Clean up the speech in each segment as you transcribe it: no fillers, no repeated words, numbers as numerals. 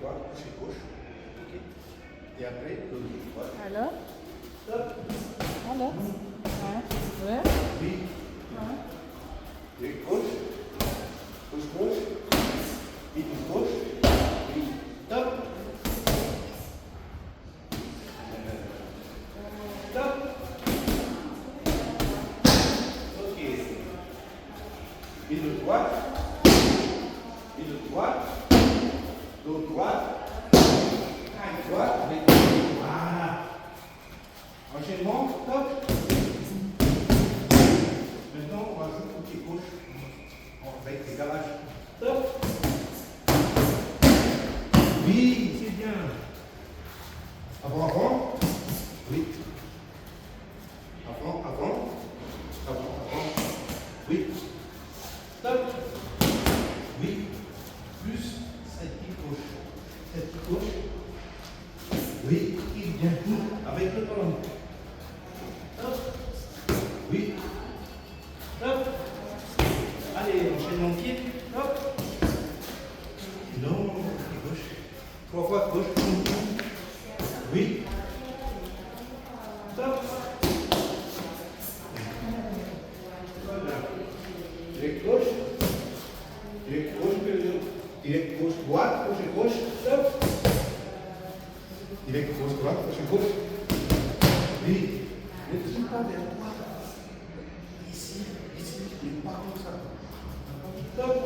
droite, crochet gauche. Ok. Et après, dos droite. Alors? Stop. Alors? Ouais. Oui. Et gauche. Gauche, gauche. Et gauche. Oui. Stop. Stop. Ok. Et de droite. Et de droite. Dos droite. À droite. Avec. Voilà. Enchaînement. Stop. Maintenant, on va jouer côté gauche. Avec les garages. Stop. Oui, c'est bien. Avant, avant. Oui. Avant, avant. Avant, avant. Oui. Stop. Oui. Plus cette qui gauche. Cette qui gauche. Oui. Qui bien. Avec le talon. Stop. Oui. Stop. Allez, enchaîne mon pied. Hop. Non, gauche. 3 fois gauche. Oui. Stop. Voilà. Direct gauche. Direct gauche. Direct gauche, droite. Gauche, gauche. Stop. Direct gauche, droite. Gauche, gauche. Oui. Ne dis pas vers droite. Ici, mais pas comme ça. Stop.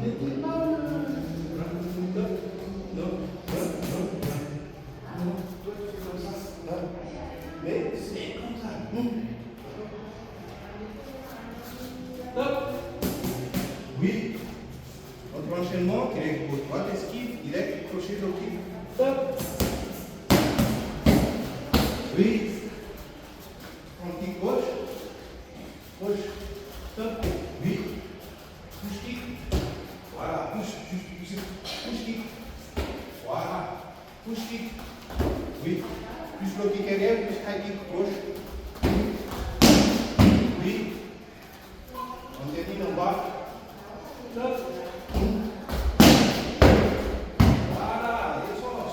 Ne dis pas. Stop. Non. Non. Toi, tu fais comme ça. Non. Mais c'est comme ça. Stop. Oui. Autre enchaînement, direct gauche, droite, esquive, direct, crochet, low kick. Stop. Oui. Front kick gauche. Gauche. Stop. Oui. Push kick. Voilà. Push kick. Voilà. Push kick. Oui. Plus low kick arrière, plus high kick gauche. Oui. On termine en bas. Stop. Voilà. Et sort.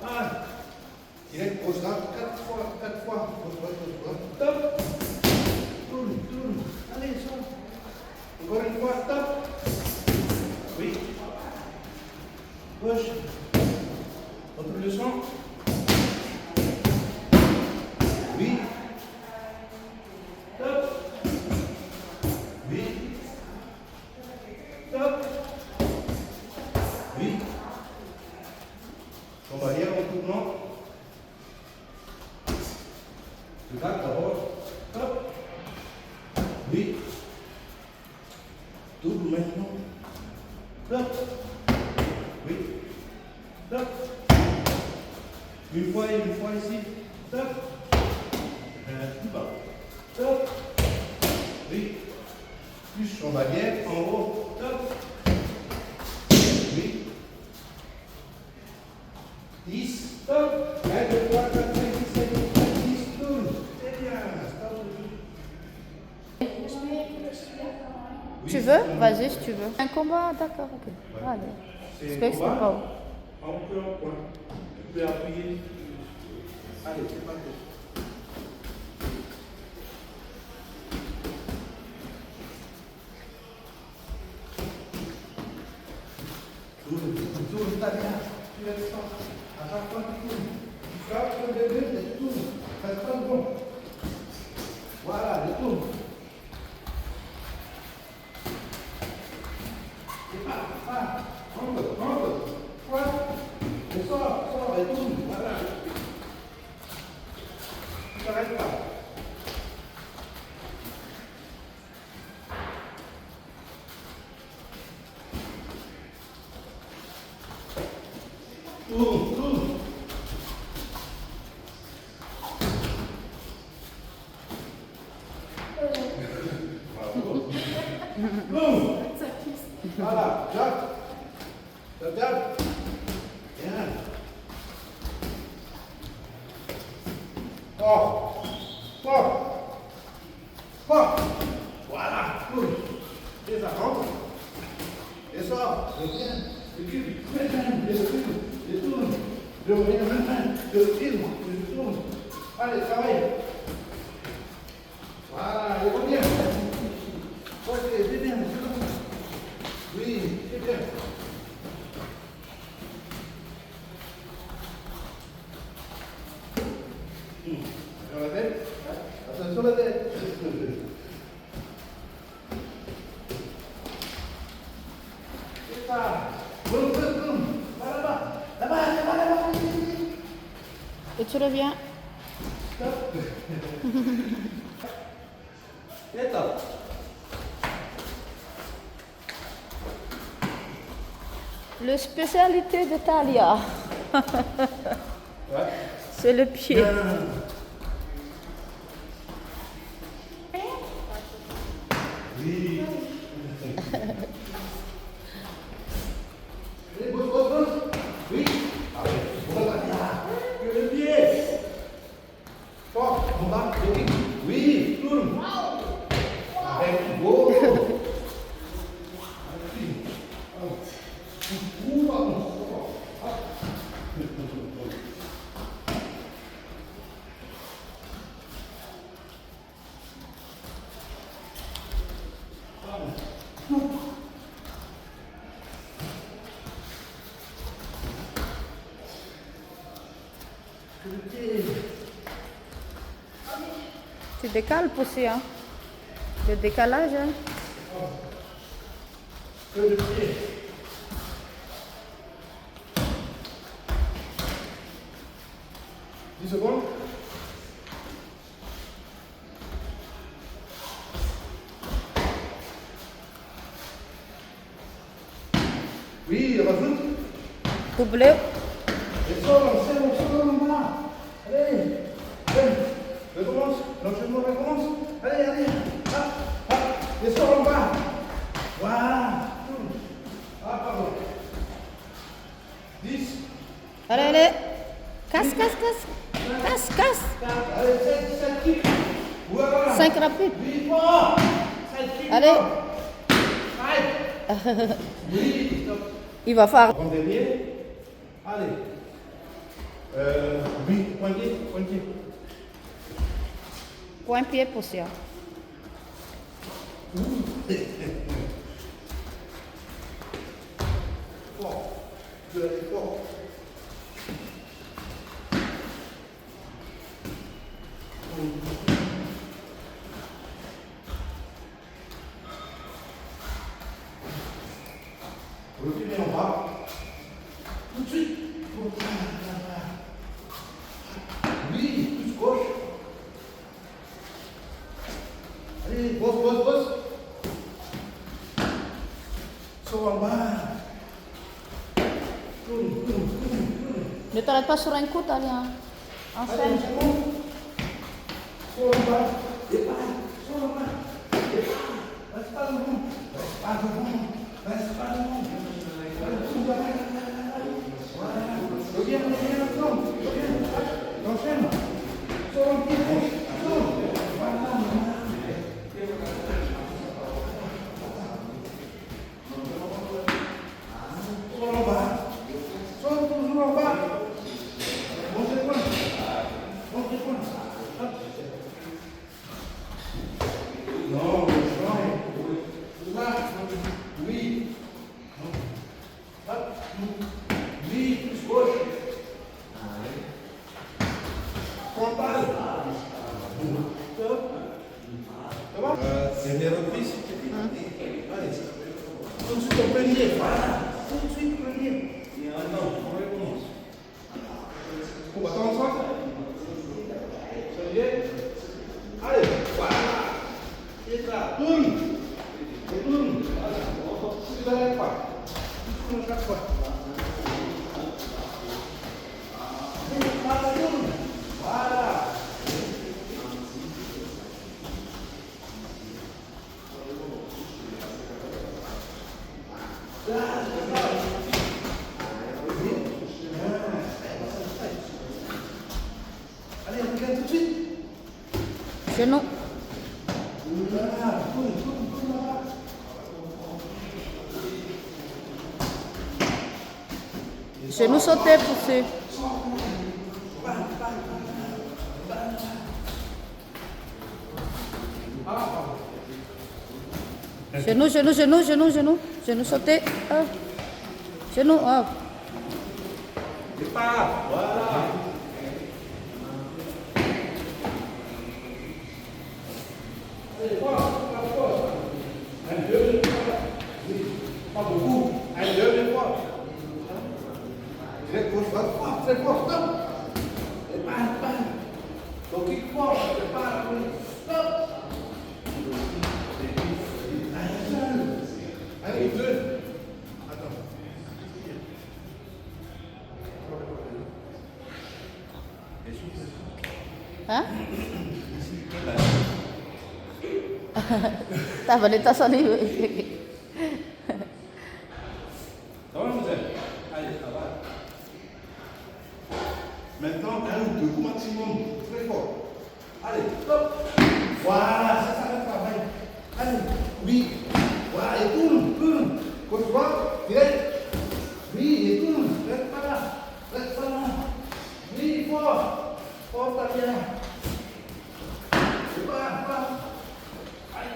Pas. Direct gauche droite, 4 fois. Gauche droite. Stop. Tourne. Allez, sort. Encore une fois, stop. Oui. Gauche. Autre leçon. Oui. Stop. Oui. Stop. Oui. On va arrière en tournant. Tu vas d'abord. Stop. Oui. Double maintenant. Stop. Oui. Stop. Une fois ici. Stop. Plus bas. Stop. Oui. Plus en barrière, en haut. Stop. Oui. 10. Stop. 1, 2, 3, 4, 5, 6, 7, 8, 9, 10. Tourne. C'est bien. Stop. Tu veux? Vas-y si tu veux. Un combat, d'accord, ok. Allez. C'est Parce que c'est pas où. En peu en point. Tu peux appuyer. Allez, c'est parti. Tourne, t'as bien. Tu laisses ça. À chaque fois que tu tournes. Tu frappes sur le bébé, tu tournes. Fais pas bon. Voilà, je tourne. Et pas. Rentre. Quoi? Et sort, et tourne. Voilà. Tu t'arrêtes pas. Tourne. Voilà, Jacques. Regarde. Bien. Fort. Voilà. Cool. Et ça rentre. Et ça. Bien. Allez, travaille. Voilà, il revient. Ok, c'est bien, c'est bon. Oui, c'est bien. Sur la tête. Attention la tête. C'est ça. Boum, boum, boum. Là-bas. Là-bas, là-bas, là-bas. Et tu reviens. Stop. Et top. La spécialité de Talia, Ouais. c'est le pied. Oui. Allez, bosse, bosse, bosse. Oui. Allez, on va là. Que le pied. Fort, en bas, oui. Oui, tourne. Avec beau. Tu décales aussi, hein. Le décalage, hein. Que le pied. Dix secondes. Oui, rajoute. Doublé. Et sors en bas. Allez, allez, recommence. L'enchaînement recommence. Allez, allez. Hop, hop. Et sors en bas. Voilà. Ah, pardon. 10. Allez, allez. Casse, casse, casse. Casse, casse. 4. Allez, 7 kicks. Voilà. 5 rapides. 8 fois. 7 kicks. Allez. Arrête. Oui, stop. Il va faire. Avant dernier. Allez. Oui, pointier, pointier. Point pied poussière. Fort. Tu as été fort. Reculez en bas. Tout de suite. Oui, plus gauche. Allez, bosse, bosse, bosse. Sors en bas. Tourne, tourne, tourne, tourne. Ne t'arrête pas sur un coup, Talia. Allez, Ensemble. c'est bon. Sors en bas. Départ. Sors en bas. Départ. Reste pas devant. Reste pas devant. Reste pas devant. Voilà. Reviens, reviens ensemble. Reviens. Enchaîne. Sors en pied gauche. Sors. Voilà. Sors en bas. Sors toujours en bas. Monte les points. Monte les points. Hop. Non, non. Là. Oui. Hop. Oui, plus gauche. Frontal. Stop. Ça va? C'est des reprises. Allez. Tout de suite au premier. Voilà. Tout de suite au premier. Et maintenant, on recommence. On va attendre ensemble. Ça y est. Allez. Voilà. Et là. Tourne. Et tourne. Voilà. Tu n'arrêtes pas. Tu tournes chaque fois. Voilà. Allez, on regarde tout de suite. Genou. Voilà, tourne là-bas. Genou sauté, poussé. Genou, genou, genou, genou, genou. Genou sauté. Hop. Genou, hop. Départ. Voilà. Allez, force. Un, deux, trois. Oui. Pas beaucoup. Un, deux, trois. Très fort, très fort. Stop. Départ. Donc, il faut, départ. Stop. Allez, deux. Attends. Hah? Tak boleh tak sorry. Comment vous êtes? Allez, ça va. Maintenant, un ou deux coups maximum. Très fort. Allez, stop. Voilà, c'est ça le travail. Allez, oui. Voilà, et tourne. Gauche droite, direct. Oui, et tourne. Reste pas là. Oui, fort. Fort, t'as bien. Et pas. Aïe.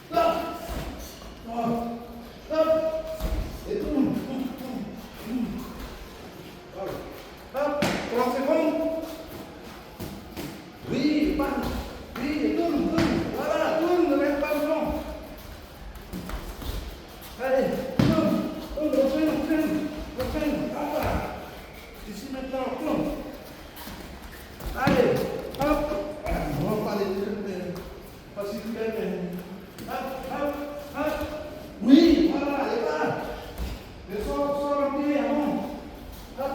Stop. Et tourne. Hop, 30 secondes. Oui, pas. Oui, et tourne. Voilà, tourne, ne reste pas longtemps. Allez, tourne, refraine. Voilà. Ici maintenant, tourne. Allez, hop. On va pas les faciliter. Hop. Oui, voilà, et là. Et sors un pied avant. Hop.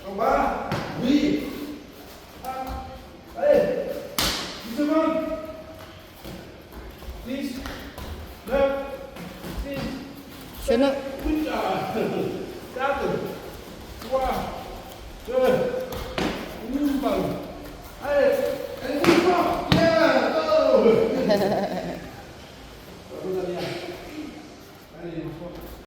En bas. Oui. Hop. Allez. 10 secondes. 10, 9, 6, Genou. 8, 4, 3, 2,